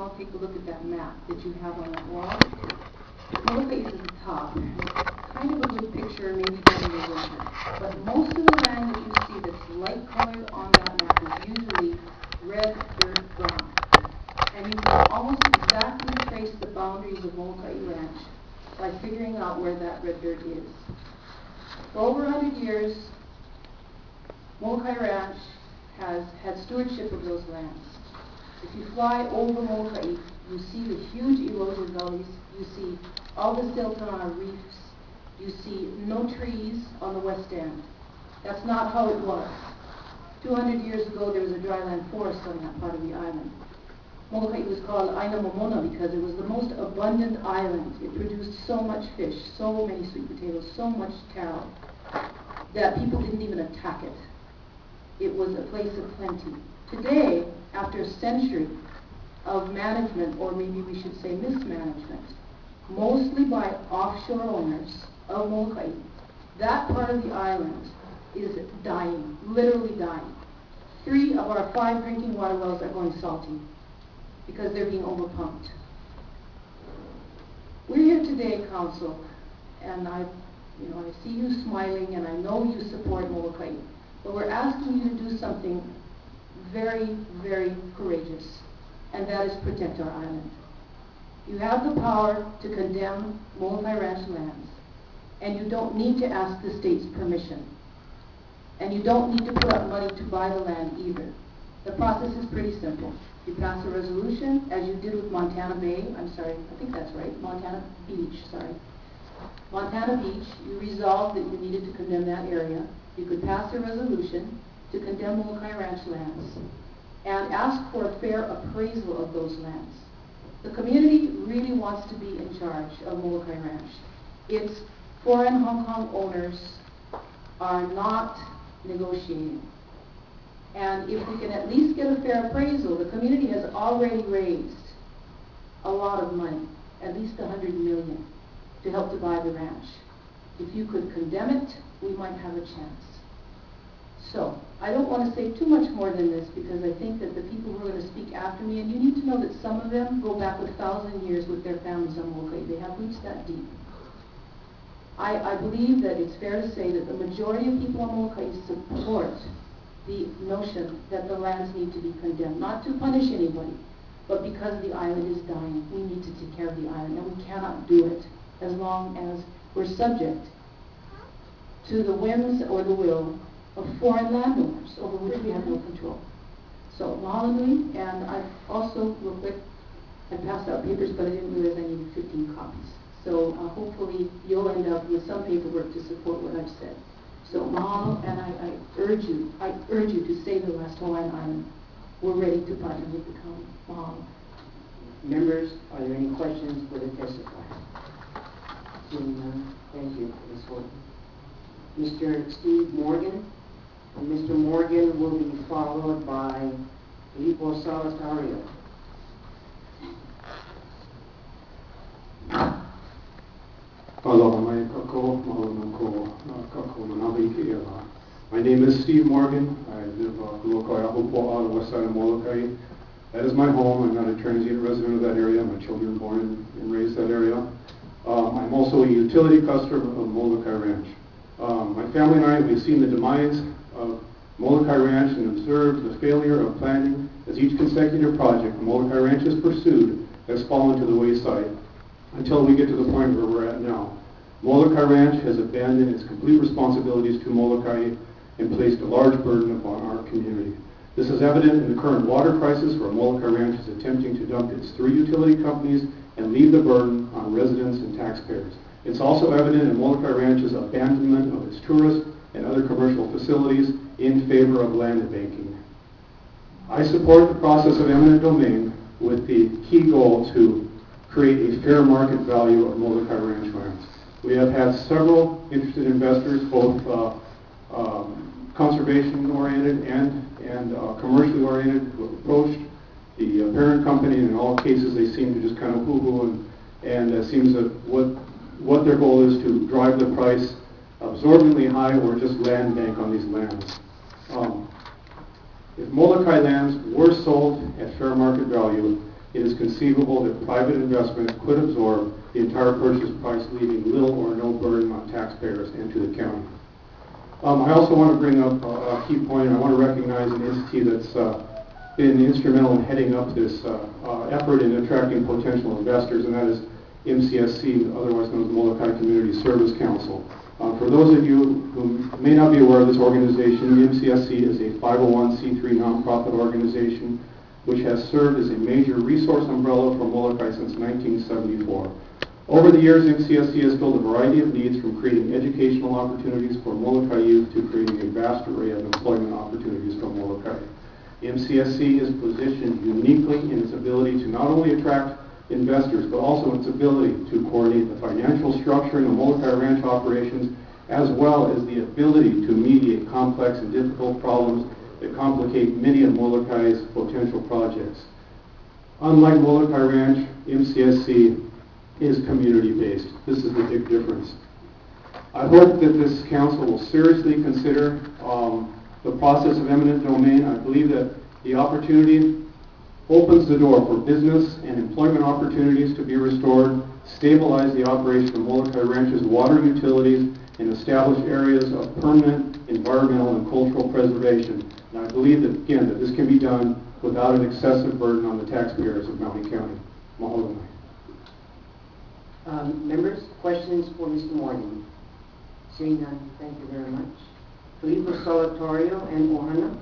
all take a look at that map that you have on that wall. Molokai is at the top. Kind of a good picture, maybe during the winter. But most of the land that you see that's light colored on that map is usually red dirt brown. And you can almost exactly trace the boundaries of Molokai Ranch by figuring out where that red dirt is. For over 100 years, Molokai Ranch has had stewardship of those lands. If you fly over Molokai, you see the huge erosion gullies, you see all the Siltana reefs, you see no trees on the west end. That's not how it was. 200 years ago, there was a dryland forest on that part of the island. Molokai was called Aina Momona because it was the most abundant island. It produced so much fish, so many sweet potatoes, so much taro, that people didn't even attack it. It was a place of plenty. Today, after a century of management, or maybe we should say mismanagement, mostly by offshore owners of Molokai, that part of the island is dying, literally dying. 3 of our 5 drinking water wells are going salty because they're being overpumped. We're here today, Council, and I see you smiling, and I know you support Molokai, but we're asking you to do something very, very courageous, and that is protect our island. You have the power to condemn Molokai Ranch lands, and you don't need to ask the state's permission. And you don't need to put up money to buy the land either. The process is pretty simple. You pass a resolution, as you did with Montana Bay, I think that's right, Montana Beach. Montana Beach, you resolved that you needed to condemn that area. You could pass a resolution to condemn Molokai Ranch lands and ask for a fair appraisal of those lands. The community really wants to be in charge of Molokai Ranch. Its foreign Hong Kong owners are not negotiating. And if we can at least get a fair appraisal, the community has already raised a lot of money, at least $100 million, to help to buy the ranch. If you could condemn it, we might have a chance. So, I don't want to say too much more than this because I think that the people who are going to speak after me, and you need to know that some of them go back 1,000 years with their families on Molokai. They have roots that deep. I believe that it's fair to say that the majority of people on Molokai support the notion that the lands need to be condemned, not to punish anybody, but because the island is dying. We need to take care of the island, and we cannot do it as long as we're subject to the whims or the will of foreign landowners over which we have no control. So, mahalo nui, and I also, real quick, I passed out papers, but I didn't realize I needed 15 copies. So hopefully you'll end up with some paperwork to support what I've said. So mahalo, and I urge you to save the last Hawaiian island. We're ready to partner with the county. Mahalo. Members, are there any questions for the testifier? Seeing none, thank you, Ms. Horton. Mr. Steve Morgan, and Mr. Morgan will be followed by Filippo Salatario. My name is Steve Morgan. I live on the west side of Molokai. That is my home. I'm not a transient resident of that area. My children were born and raised that area. I'm also a utility customer of Molokai Ranch. My family and I, we've seen the demise of Molokai Ranch and observed the failure of planning as each consecutive project Molokai Ranch has pursued has fallen to the wayside until we get to the point where we're at now. Molokai Ranch has abandoned its complete responsibilities to Molokai and placed a large burden upon our community. This is evident in the current water crisis where Molokai Ranch is attempting to dump its 3 utility companies and leave the burden on residents and taxpayers. It's also evident in Molokai Ranch's abandonment of its tourist and other commercial facilities in favor of land banking. I support the process of eminent domain with the key goal to create a fair market value of Molokai Ranch lands. We have had several interested investors, both conservation-oriented and commercially oriented, who have approached the parent company, and in all cases they seem to just kind of hoo-hoo, and it seems that what their goal is to drive the price absorbingly high or just land bank on these lands. If Molokai lands were sold at fair market value, it is conceivable that private investment could absorb the entire purchase price, leaving little or no burden on taxpayers and to the county. I also want to bring up a key point. I want to recognize an entity that's been instrumental in heading up this effort in attracting potential investors, and that is MCSC, otherwise known as the Molokai Community Service Council. For those of you who may not be aware of this organization, the MCSC is a 501c3 nonprofit organization which has served as a major resource umbrella for Molokai since 1974. Over the years, MCSC has filled a variety of needs, from creating educational opportunities for Molokai youth to creating a vast array of employment opportunities for Molokai. MCSC is positioned uniquely in its ability to not only attract investors, but also its ability to coordinate the financial structuring of Molokai Ranch operations, as well as the ability to mediate complex and difficult problems that complicate many of Molokai's potential projects. Unlike Molokai Ranch, MCSC is community-based. This is the big difference. I hope that this council will seriously consider the process of eminent domain. I believe that the opportunity opens the door for business and employment opportunities to be restored, stabilize the operation of Molokai Ranch's water utilities, and establish areas of permanent environmental and cultural preservation. And I believe that, again, that this can be done without an excessive burden on the taxpayers of Maui County. Mahalo. Members, questions for Mr. Morgan? Seeing none, thank you very much. Felipe Solitario and Ohana.